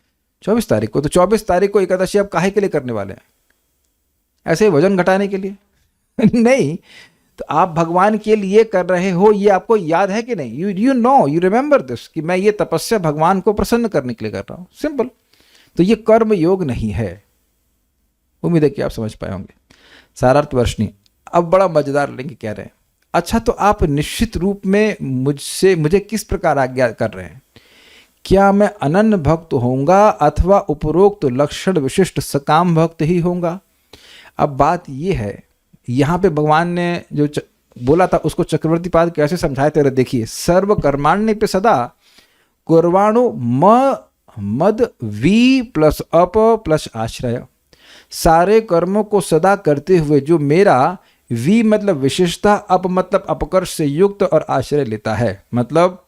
24 तारीख को। तो 24 तारीख को एकादशी आप काहे के लिए करने वाले हैं? ऐसे ही वजन घटाने के लिए? नहीं, तो आप भगवान के लिए कर रहे हो, ये आपको याद है कि नहीं? यू रिमेंबर दिस, कि मैं ये तपस्या भगवान को प्रसन्न करने के लिए कर रहा हूं, सिंपल। तो ये कर्म योग नहीं है। उम्मीद है कि आप समझ पाए होंगे। सारार्थ वर्षनी। अब बड़ा मजेदार लिंग कह रहे हैं, अच्छा तो आप निश्चित रूप में मुझे किस प्रकार आज्ञा कर रहे हैं? क्या मैं अनन्य भक्त होऊंगा अथवा उपरोक्त लक्षण विशिष्ट सकाम भक्त ही होऊंगा? अब बात यह है, यहाँ पे भगवान ने जो बोला था उसको चक्रवर्ती पाद कैसे समझाए तेरे, देखिए। सर्व कर्माण्य पे सदा कुर्वाणु मद वी प्लस अप प्लस आश्रय, सारे कर्मों को सदा करते हुए जो मेरा वी मतलब विशेषता, अप मतलब अपकर्ष से युक्त और आश्रय लेता है, मतलब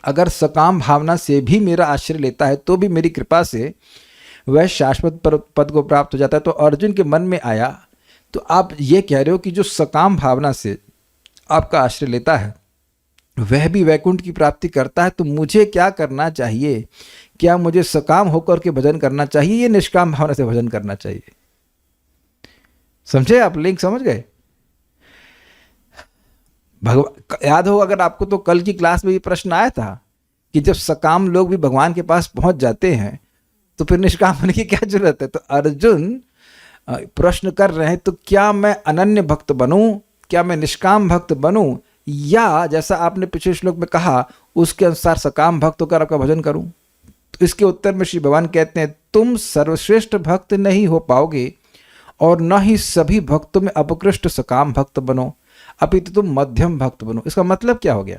अगर सकाम भावना से भी मेरा आश्रय लेता है तो भी मेरी कृपा से वह शाश्वत पद को प्राप्त हो जाता है। तो अर्जुन के मन में आया, तो आप ये कह रहे हो कि जो सकाम भावना से आपका आश्रय लेता है वह भी वैकुंठ की प्राप्ति करता है, तो मुझे क्या करना चाहिए? क्या मुझे सकाम होकर के भजन करना चाहिए या निष्काम भावना से भजन करना चाहिए? समझे आप? लिंक समझ गए? याद होगा अगर आपको, तो कल की क्लास में ये प्रश्न आया था कि जब सकाम लोग भी भगवान के पास पहुंच जाते हैं तो फिर निष्काम होने की क्या जरूरत है? तो अर्जुन प्रश्न कर रहे हैं, तो क्या मैं अनन्य भक्त बनूं, क्या मैं निष्काम भक्त बनूं, या जैसा आपने पिछले श्लोक में कहा उसके अनुसार सकाम भक्त होकर आपका भजन करूं? तो इसके उत्तर में श्री भगवान कहते हैं, तुम सर्वश्रेष्ठ भक्त नहीं हो पाओगे और न ही सभी भक्तों में अपकृष्ट सकाम भक्त बनो, अपितु तुम मध्यम भक्त बनो। इसका मतलब क्या हो गया?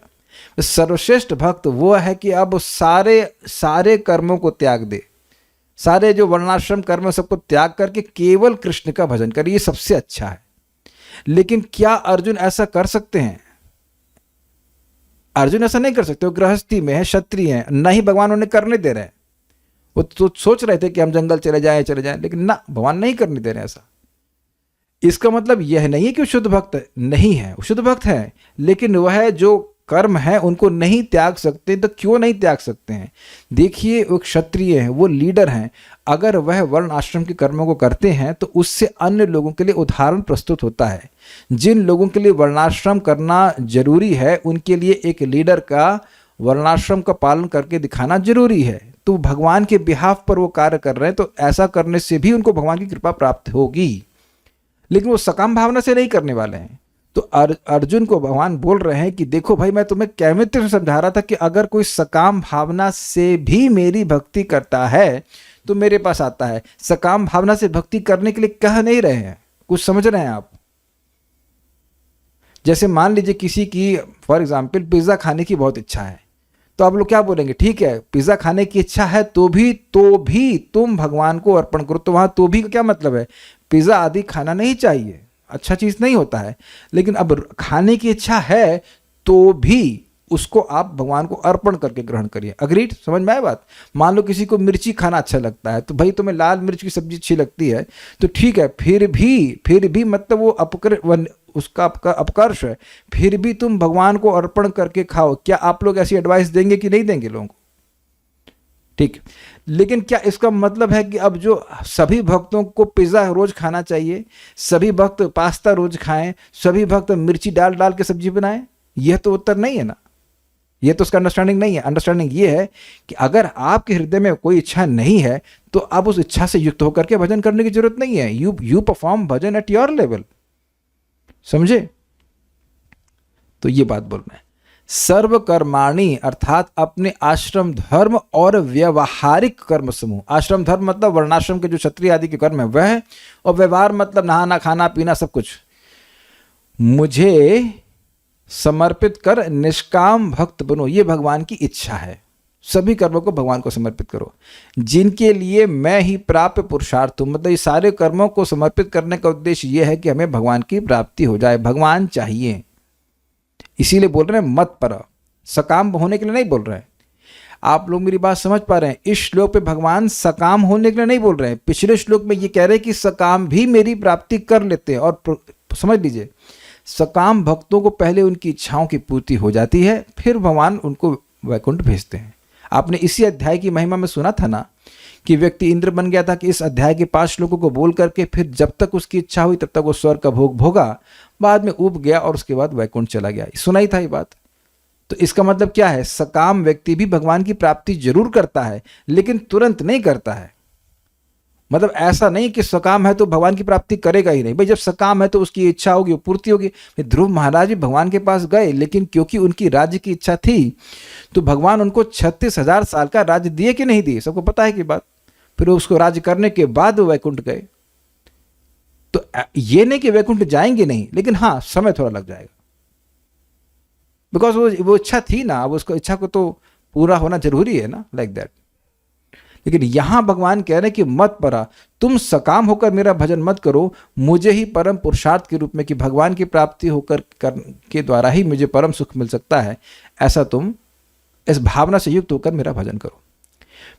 सर्वश्रेष्ठ भक्त वो है कि अब सारे कर्मों को त्याग दे, सारे जो वर्णाश्रम कर्म सबको त्याग करके केवल कृष्ण का भजन करे, ये सबसे अच्छा है। लेकिन क्या अर्जुन ऐसा कर सकते हैं? अर्जुन ऐसा नहीं कर सकते, वो गृहस्थी में है, क्षत्रिय है, न ही भगवान उन्हें करने दे रहे हैं। वो तो सोच रहे थे कि हम जंगल चले जाएं, लेकिन ना, भगवान नहीं करने दे रहे ऐसा। इसका मतलब यह नहीं है कि वो शुद्ध भक्त नहीं है, वो शुद्ध भक्त है, लेकिन वह जो कर्म है उनको नहीं त्याग सकते, तो क्यों नहीं त्याग सकते हैं? देखिए, एक क्षत्रिय हैं, वो लीडर हैं, अगर वह वर्ण आश्रम के कर्मों को करते हैं तो उससे अन्य लोगों के लिए उदाहरण प्रस्तुत होता है। जिन लोगों के लिए वर्णाश्रम करना जरूरी है उनके लिए एक लीडर का वर्णाश्रम का पालन करके दिखाना जरूरी है। तो भगवान के बिहाफ पर वो कार्य कर रहे हैं, तो ऐसा करने से भी उनको भगवान की कृपा प्राप्त होगी, लेकिन वो सकाम भावना से नहीं करने वाले हैं। तो अर्जुन को भगवान बोल रहे हैं कि देखो भाई, मैं तुम्हें कैमित्र से समझा रहा था कि अगर कोई सकाम भावना से भी मेरी भक्ति करता है तो मेरे पास आता है। सकाम भावना से भक्ति करने के लिए कह नहीं रहे हैं, कुछ समझ रहे हैं आप? जैसे मान लीजिए किसी की फॉर एग्जाम्पल पिज्जा खाने की बहुत इच्छा है, तो आप लोग क्या बोलेंगे? ठीक है, पिज्जा खाने की इच्छा है तो भी तुम भगवान को अर्पण करो। तो वहां तो भी का क्या मतलब है? पिज्जा आदि खाना नहीं चाहिए, अच्छा चीज नहीं होता है, लेकिन अब खाने की इच्छा है तो भी उसको आप भगवान को अर्पण करके ग्रहण करिए। अग्रीड? समझ में आया बात? मान लो किसी को मिर्ची खाना अच्छा लगता है, तो भाई तुम्हें लाल मिर्च की सब्जी अच्छी लगती है, तो ठीक है, फिर भी मतलब वो उसका आपका अपकर्ष है, फिर भी तुम भगवान को अर्पण करके खाओ। क्या आप लोग ऐसी एडवाइस देंगे कि नहीं देंगे लोगों को? ठीक, लेकिन क्या इसका मतलब है कि अब जो सभी भक्तों को पिज्जा रोज खाना चाहिए, सभी भक्त पास्ता रोज खाएं, सभी भक्त मिर्ची डाल डाल के सब्जी बनाएं? यह तो उत्तर नहीं है ना, यह तो उसका अंडरस्टैंडिंग नहीं है। अंडरस्टैंडिंग यह है कि अगर आपके हृदय में कोई इच्छा नहीं है तो आप उस इच्छा से युक्त होकर के भजन करने की जरूरत नहीं है। You perform bhajan at your level, समझे? तो ये बात बोल रहे हैं। सर्व कर्माणी अर्थात अपने आश्रम धर्म और व्यवहारिक कर्म समूह। आश्रम धर्म मतलब वर्णाश्रम के जो क्षत्रिय आदि के कर्म है वह, और व्यवहार मतलब नहाना खाना पीना सब कुछ, मुझे समर्पित कर निष्काम भक्त बनो। ये भगवान की इच्छा है, सभी कर्मों को भगवान को समर्पित करो, जिनके लिए मैं ही प्राप्य पुरुषार्थ हूं। मतलब ये सारे कर्मों को समर्पित करने का उद्देश्य यह है कि हमें भगवान की प्राप्ति हो जाए, भगवान चाहिए। इसीलिए बोल रहे हैं मत पर, सकाम होने के लिए नहीं बोल रहे हैं। आप लोग मेरी बात समझ पा रहे हैं? इस श्लोक पे भगवान सकाम होने के लिए नहीं बोल रहे हैं। पिछले श्लोक में ये कह रहे हैं कि सकाम भी मेरी प्राप्ति कर लेते हैं। और समझ लीजिए, सकाम भक्तों को पहले उनकी इच्छाओं की पूर्ति हो जाती है, फिर भगवान उनको वैकुंठ भेजते हैं। आपने इसी अध्याय की महिमा में सुना था ना कि व्यक्ति इंद्र बन गया था कि इस अध्याय के 5 श्लोकों को बोल करके फिर जब तक उसकी इच्छा हुई तब तक वो स्वर्ग का भोग भोगा, बाद में ऊब गया और उसके बाद वैकुंठ चला गया। सुना ही था ये बात। तो इसका मतलब क्या है? सकाम व्यक्ति भी भगवान की प्राप्ति जरूर करता है, लेकिन तुरंत नहीं करता है। मतलब ऐसा नहीं कि सकाम है तो भगवान की प्राप्ति करेगा ही नहीं। भाई जब सकाम है तो उसकी इच्छा होगी, वो पूर्ति होगी। ध्रुव महाराज भी भगवान के पास गए, लेकिन क्योंकि उनकी राज्य की इच्छा थी तो भगवान उनको 36,000 साल का राज्य दिए कि नहीं दिए, सबको पता है कि बात। फिर उसको राज्य करने के बाद वो वैकुंठ गए। तो ये नहीं कि वैकुंठ जाएंगे नहीं, लेकिन हाँ समय थोड़ा लग जाएगा, बिकॉज वो इच्छा थी ना, अब उसको इच्छा को तो पूरा होना जरूरी है ना, लाइक दैट। लेकिन यहां भगवान कह रहे हैं कि मत परा, तुम सकाम होकर मेरा भजन मत करो, मुझे ही परम पुरुषार्थ के रूप में कि भगवान की प्राप्ति होकर के द्वारा ही मुझे परम सुख मिल सकता है, ऐसा तुम इस भावना से युक्त होकर मेरा भजन करो।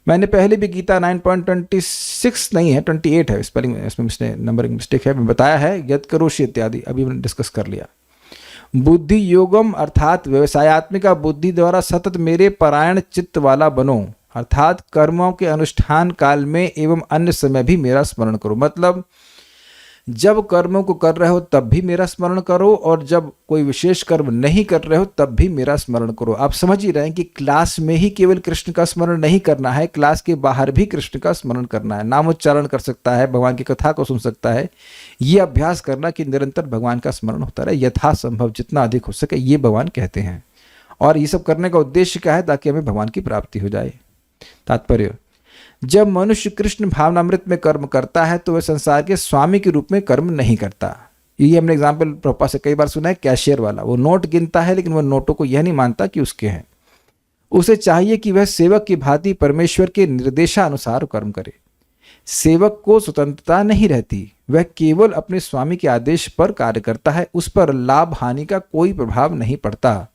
मैंने पहले भी गीता 9.26 नहीं है 28 है, स्पेलिंग इसमें नंबरिंग मिस्टेक है, मैं बताया है, यद करोषि इत्यादि अभी मैंने डिस्कस कर लिया। बुद्धि योगम अर्थात व्यवसायत्मिका बुद्धि द्वारा सतत मेरे परायण चित्त वाला बनो, अर्थात कर्मों के अनुष्ठान काल में एवं अन्य समय भी मेरा स्मरण करो। मतलब जब कर्मों को कर रहे हो तब भी मेरा स्मरण करो, और जब कोई विशेष कर्म नहीं कर रहे हो तब भी मेरा स्मरण करो। आप समझ ही रहे हैं कि क्लास में ही केवल कृष्ण का स्मरण नहीं करना है, क्लास के बाहर भी कृष्ण का स्मरण करना है। नामोच्चारण कर सकता है, भगवान की कथा को सुन सकता है। ये अभ्यास करना कि निरंतर भगवान का स्मरण होता रहे, यथासंभव जितना अधिक हो सके, ये भगवान कहते हैं। और ये सब करने का उद्देश्य क्या है? ताकि हमें भगवान की प्राप्ति हो जाए। तात्पर्य, जब मनुष्य कृष्ण भावनामृत में कर्म करता है तो वह संसार के स्वामी के रूप में कर्म नहीं करता। ये हमने एग्जाम्पल प्रभुपाद से कई बार सुना है, कैशियर वाला, वो नोट गिनता है लेकिन वह नोटों को यह नहीं मानता कि उसके हैं। उसे चाहिए कि वह सेवक की भांति परमेश्वर के निर्देशानुसार कर्म करे। सेवक को स्वतंत्रता नहीं रहती, वह केवल अपने स्वामी के आदेश पर कार्य करता है, उस पर लाभ हानि का कोई प्रभाव नहीं पड़ता।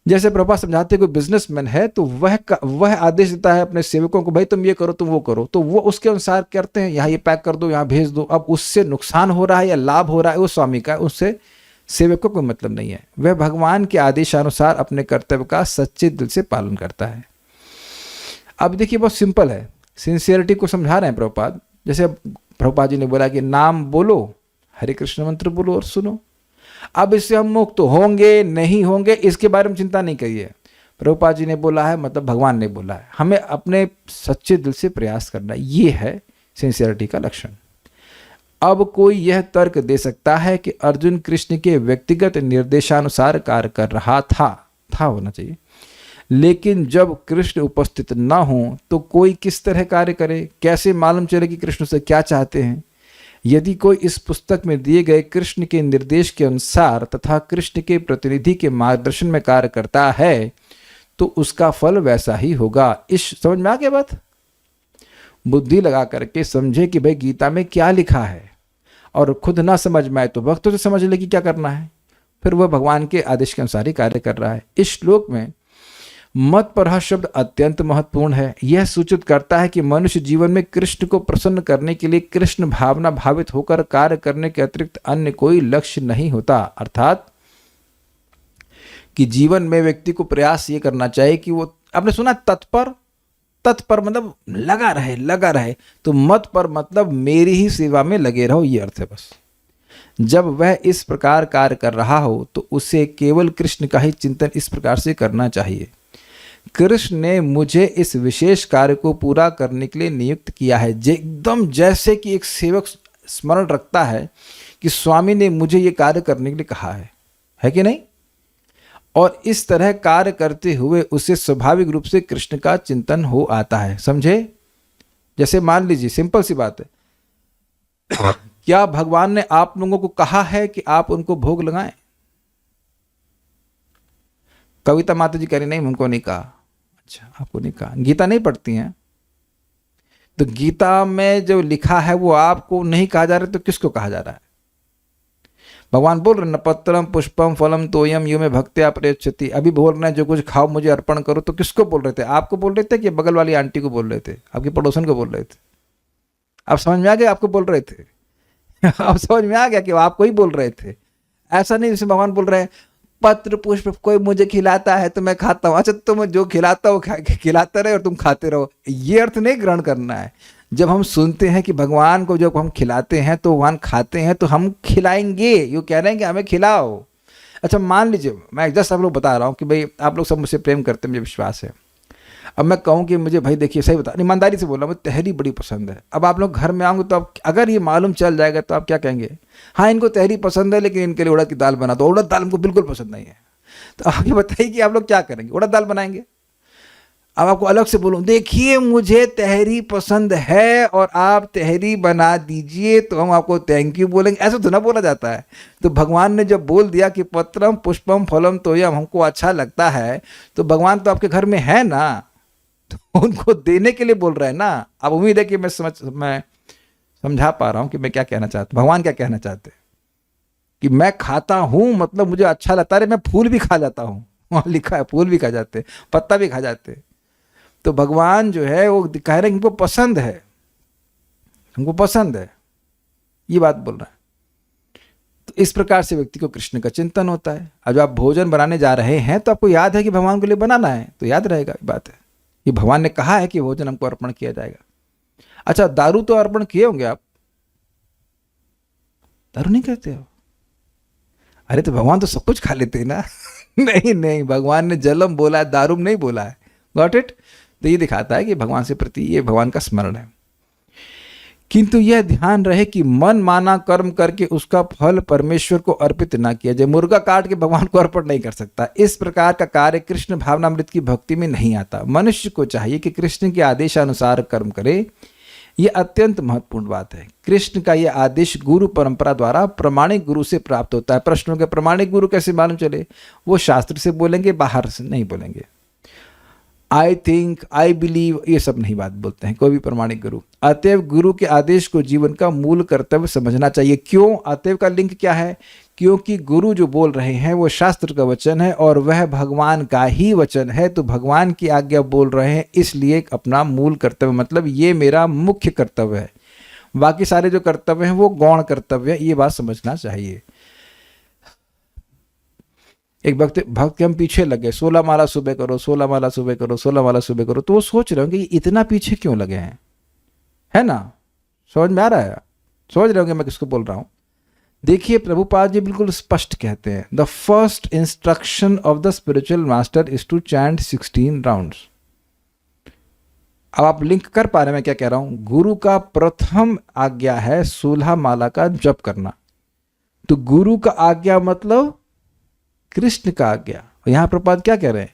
जैसे प्रभुपाद समझाते कोई बिजनेसमैन है तो वह आदेश देता है अपने सेवकों को, भाई तुम ये करो तुम वो करो, तो वो उसके अनुसार करते हैं, यहाँ ये पैक कर दो यहाँ भेज दो। अब उससे नुकसान हो रहा है या लाभ हो रहा है वो स्वामी का, उससे सेवक को कोई मतलब नहीं है। वह भगवान के आदेशानुसार अपने कर्तव्य का सच्चे दिल से पालन करता है। अब देखिए बहुत सिंपल है, सिंसियरिटी को समझा रहे हैं प्रभुपाद। जैसे प्रभुपाद जी ने बोला कि नाम बोलो, हरे कृष्ण मंत्र बोलो और सुनो। अब इससे हम मुक्त होंगे नहीं होंगे इसके बारे में चिंता नहीं करिए। प्रभुपाद जी ने बोला है मतलब भगवान ने बोला है, हमें अपने सच्चे दिल से प्रयास करना, ये है सिंसियरिटी का लक्षण। अब कोई यह तर्क दे सकता है कि अर्जुन कृष्ण के व्यक्तिगत निर्देशानुसार कार्य कर रहा था होना चाहिए, लेकिन जब कृष्ण उपस्थित न हो तो कोई किस तरह कार्य करे, कैसे मालूम चले कि कृष्ण से क्या चाहते हैं। यदि कोई इस पुस्तक में दिए गए कृष्ण के निर्देश के अनुसार तथा कृष्ण के प्रतिनिधि के मार्गदर्शन में कार्य करता है तो उसका फल वैसा ही होगा। इस समझ में आ गया बात? बुद्धि लगा करके समझे कि भाई गीता में क्या लिखा है, और खुद ना समझ में आए तो भक्तों से समझ ले कि क्या करना है, फिर वह भगवान के आदेश के अनुसार ही कार्य कर रहा है। इस श्लोक में मत पर शब्द अत्यंत महत्वपूर्ण है। यह सूचित करता है कि मनुष्य जीवन में कृष्ण को प्रसन्न करने के लिए कृष्ण भावना भावित होकर कार्य करने के अतिरिक्त अन्य कोई लक्ष्य नहीं होता। अर्थात कि जीवन में व्यक्ति को प्रयास ये करना चाहिए कि वो, आपने सुना तत्पर मतलब लगा रहे, तो मत पर मतलब मेरी ही सेवा में लगे रहो, ये अर्थ है बस। जब वह इस प्रकार कार्य कर रहा हो तो उसे केवल कृष्ण का ही चिंतन इस प्रकार से करना चाहिए। कृष्ण ने मुझे इस विशेष कार्य को पूरा करने के लिए नियुक्त किया है। एकदम जैसे कि एक सेवक स्मरण रखता है कि स्वामी ने मुझे ये कार्य करने के लिए कहा है कि नहीं? और इस तरह कार्य करते हुए उसे स्वाभाविक रूप से कृष्ण का चिंतन हो आता है। समझे? जैसे मान लीजिए सिंपल सी बात है, क्या भगवान ने आप लोगों को कहा है कि आप उनको भोग लगाएं? कविता माता जी कह रही नहीं, उनको नहीं कहा। अच्छा, आपको नहीं कहा। गीता नहीं पढ़ती हैं तो गीता में जो लिखा है वो आपको नहीं कहा जा रहा है तो किसको कहा जा रहा है? भगवान बोल रहे न पत्रम पुष्पम फलम तोयम यो में भक्त्या प्रयच्छति। अभी बोल रहे हैं जो कुछ खाओ मुझे अर्पण करो, तो किसको बोल रहे थे? आपको बोल रहे थे कि बगल वाली आंटी को बोल रहे थे, आपकी पड़ोसन को बोल रहे थे? आप समझ में आ गया आपको बोल रहे थे? आप समझ में आ गया कि आपको ही बोल रहे थे? ऐसा नहीं जैसे भगवान बोल रहे हैं पत्र पुष्प कोई मुझे खिलाता है तो मैं खाता हूं। अच्छा, तुम जो खिलाता हो खिलाता रहे और तुम खाते रहो, ये अर्थ नहीं ग्रहण करना है। जब हम सुनते हैं कि भगवान को जब हम खिलाते हैं तो भगवान खाते हैं तो हम खिलाएंगे, ये कह रहे हैं कि हमें खिलाओ। अच्छा, मान लीजिए मैं जस्ट आप लोग बता रहा हूँ कि भाई आप लोग सब मुझसे प्रेम करते हैं, मुझे विश्वास है। अब मैं कहूँ कि मुझे भाई देखिए सही बता, ईमानदारी से बोल रहा हूँ, मुझे तहरी बड़ी पसंद है। अब आप लोग घर में आओगे तो आप अगर ये मालूम चल जाएगा तो आप क्या कहेंगे? हाँ इनको तहरी पसंद है लेकिन इनके लिए उड़द की दाल बना दो। उड़द दाल हमको बिल्कुल पसंद नहीं है। तो आप ये बताइए कि आप लोग क्या करेंगे? उड़द दाल बनाएंगे? अब आपको अलग से बोलूं देखिए मुझे तहरी पसंद है और आप तहरी बना दीजिए तो हम आपको थैंक यू बोलेंगे, ऐसा तो ना बोला जाता है। तो भगवान ने जब बोल दिया कि पत्रम पुष्पम फलम तोयम हमको अच्छा लगता है, तो भगवान तो आपके घर में है ना, तो उनको देने के लिए बोल रहे हैं ना। अब उम्मीद है कि मैं समझा पा रहा हूं कि मैं क्या कहना चाहता हूं, भगवान क्या कहना चाहते हैं। कि मैं खाता हूं मतलब मुझे अच्छा लगता है, मैं फूल भी खा जाता हूं, वहां लिखा है फूल भी खा जाते, पत्ता भी खा जाते। तो भगवान जो है वो कह रहे हैं हमको पसंद है, हमको पसंद है, ये बात बोल रहा है। तो इस प्रकार से व्यक्ति को कृष्ण का चिंतन होता है। अब जब आप भोजन बनाने जा रहे हैं तो आपको याद है कि भगवान के लिए बनाना है, तो याद रहेगा ये बात है कि भगवान ने कहा है कि भोजन हमको अर्पण किया जाएगा। अच्छा, दारू तो अर्पण किए होंगे आप? दारू नहीं करते हो? अरे तो भगवान तो सब कुछ खा लेते हैं ना। नहीं, भगवान ने जलम बोला है, दारू नहीं बोला है। Got it? तो ये दिखाता है कि भगवान से प्रति ये भगवान का स्मरण है। किंतु यह ध्यान रहे कि मन माना कर्म करके उसका फल परमेश्वर को अर्पित ना किया जाए। मुर्गा काट के भगवान को अर्पण नहीं कर सकता। इस प्रकार का कार्य कृष्ण भावनामृत की भक्ति में नहीं आता। मनुष्य को चाहिए कि कृष्ण के आदेशानुसार कर्म करे, यह अत्यंत महत्वपूर्ण बात है। कृष्ण का यह आदेश गुरु परंपरा द्वारा प्रमाणिक गुरु से प्राप्त होता है। प्रश्नों के प्रमाणिक गुरु कैसे मालूम चले? वो शास्त्र से बोलेंगे, बाहर से नहीं बोलेंगे। आई थिंक, आई बिलीव, ये सब नहीं बात बोलते हैं कोई भी प्रमाणिक गुरु। अतएव गुरु के आदेश को जीवन का मूल कर्तव्य समझना चाहिए। क्यों? अतएव का लिंक क्या है? क्योंकि गुरु जो बोल रहे हैं वो शास्त्र का वचन है और वह भगवान का ही वचन है। तो भगवान की आज्ञा बोल रहे हैं, इसलिए अपना मूल कर्तव्य मतलब ये मेरा मुख्य कर्तव्य है। बाकी सारे जो कर्तव्य हैं वो गौण कर्तव्य है, ये बात समझना चाहिए। एक भक्त के हम पीछे लगे, 16 माला सुबह करो, 16 माला सुबह करो, 16 माला सुबह करो, तो वो सोच रहे होंगे कि इतना पीछे क्यों लगे हैं, है ना? समझ में आ रहा है? समझ रहे होंगे मैं किसको बोल रहा हूं? देखिए प्रभुपाद जी बिल्कुल स्पष्ट कहते हैं, the first instruction of the spiritual master is to chant 16 rounds. अब आप लिंक कर पा रहे हैं मैं क्या कह रहा हूं? गुरु का प्रथम आज्ञा है 16 माला का जप करना। तो गुरु का आज्ञा मतलब कृष्ण का आज्ञा। यहां प्रभुपाद क्या कह रहे हैं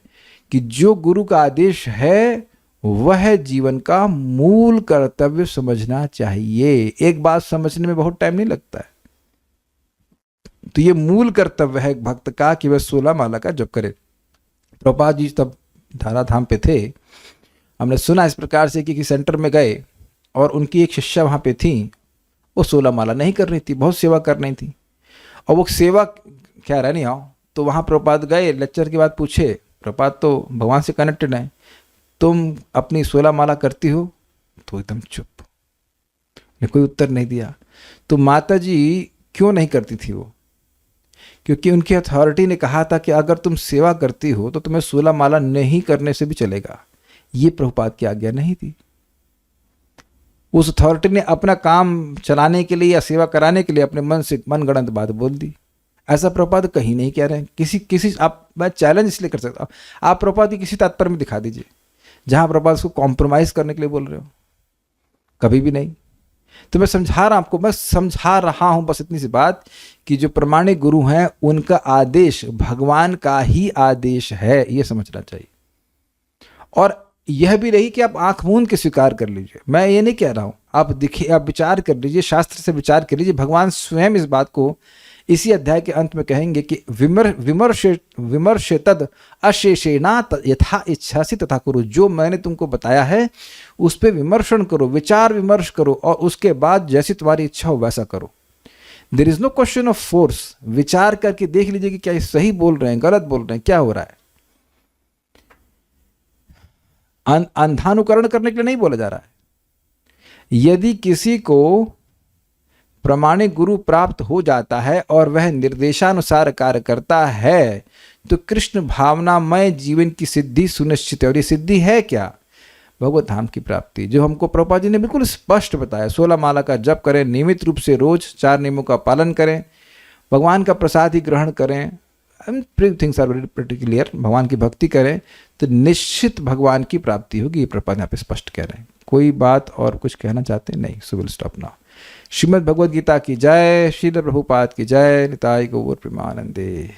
कि जो गुरु का आदेश है वह जीवन का मूल कर्तव्य समझना चाहिए। एक बात समझने में बहुत टाइम नहीं लगता है, तो ये मूल कर्तव्य है एक भक्त का कि वह 16 माला का जप करे। प्रभुपाद जी तब धाराधाम पे थे, हमने सुना इस प्रकार से कि सेंटर में गए और उनकी एक शिष्या वहाँ पे थी, वो 16 माला नहीं कर रही थी, बहुत सेवा कर रही थी, और वो सेवा क्या रहा नहीं आओ। तो वहाँ प्रभुपाद गए, लेक्चर के बाद पूछे, प्रभुपाद तो भगवान से कनेक्टेड है, तुम अपनी 16 माला करती हो? तो एकदम चुप, ने कोई उत्तर नहीं दिया। तो माता जी क्यों नहीं करती थी वो? क्योंकि उनकी अथॉरिटी ने कहा था कि अगर तुम सेवा करती हो तो तुम्हें 16 माला नहीं करने से भी चलेगा। ये प्रभुपाद की आज्ञा नहीं थी। उस अथॉरिटी ने अपना काम चलाने के लिए या सेवा कराने के लिए अपने मन से मनगढ़ंत बात बोल दी। ऐसा प्रभुपाद कहीं नहीं कह रहे हैं। किसी आप, मैं चैलेंज इसलिए कर सकता हूँ, आप प्रभुपाद की किसी तात्पर्य में दिखा दीजिए जहां प्रभुपाद उसको कॉम्प्रोमाइज करने के लिए बोल रहे हो, कभी भी नहीं। तो मैं समझा रहा हूं बस इतनी सी बात कि जो प्रमाणिक गुरु हैं उनका आदेश भगवान का ही आदेश है, ये समझना चाहिए। और यह भी नहीं कि आप आंख मूंद के स्वीकार कर लीजिए, मैं ये नहीं कह रहा हूं। आप विचार कर लीजिए, शास्त्र से विचार कर लीजिए। भगवान स्वयं इस बात को इसी अध्याय के अंत में कहेंगे कि विमर्शेतद अशेषेणा यथा इच्छासी तथा करो। जो मैंने तुमको बताया है उस पर विमर्शन करो, विचार विमर्श करो, और उसके बाद जैसी तुम्हारी इच्छा हो वैसा करो। There is no question of force. विचार करके देख लीजिए कि क्या ये सही बोल रहे हैं, गलत बोल रहे हैं, क्या हो रहा है। अंधानुकरण करने के लिए नहीं बोला जा रहा है। यदि किसी को प्रमाणिक गुरु प्राप्त हो जाता है और वह निर्देशानुसार कार्य करता है तो कृष्ण भावनामय जीवन की सिद्धि सुनिश्चित है। और ये सिद्धि है क्या? भगवत धाम की प्राप्ति, जो हमको प्रभुपाद जी ने बिल्कुल स्पष्ट बताया। 16 माला का जप करें, नियमित रूप से रोज 4 नियमों का पालन करें, भगवान का प्रसाद ही ग्रहण करें, थिंग्स आर वेरी क्लियर, भगवान की भक्ति करें तो निश्चित भगवान की प्राप्ति होगी। ये प्रभुपाद यहाँ पे स्पष्ट कह रहे हैं। कोई बात और कुछ कहना चाहते हैं? नहीं। So will stop now. Shrimad Bhagavad Gita की जय, श्रील प्रभुपाद की जय, निताई गौर प्रेमानंदे।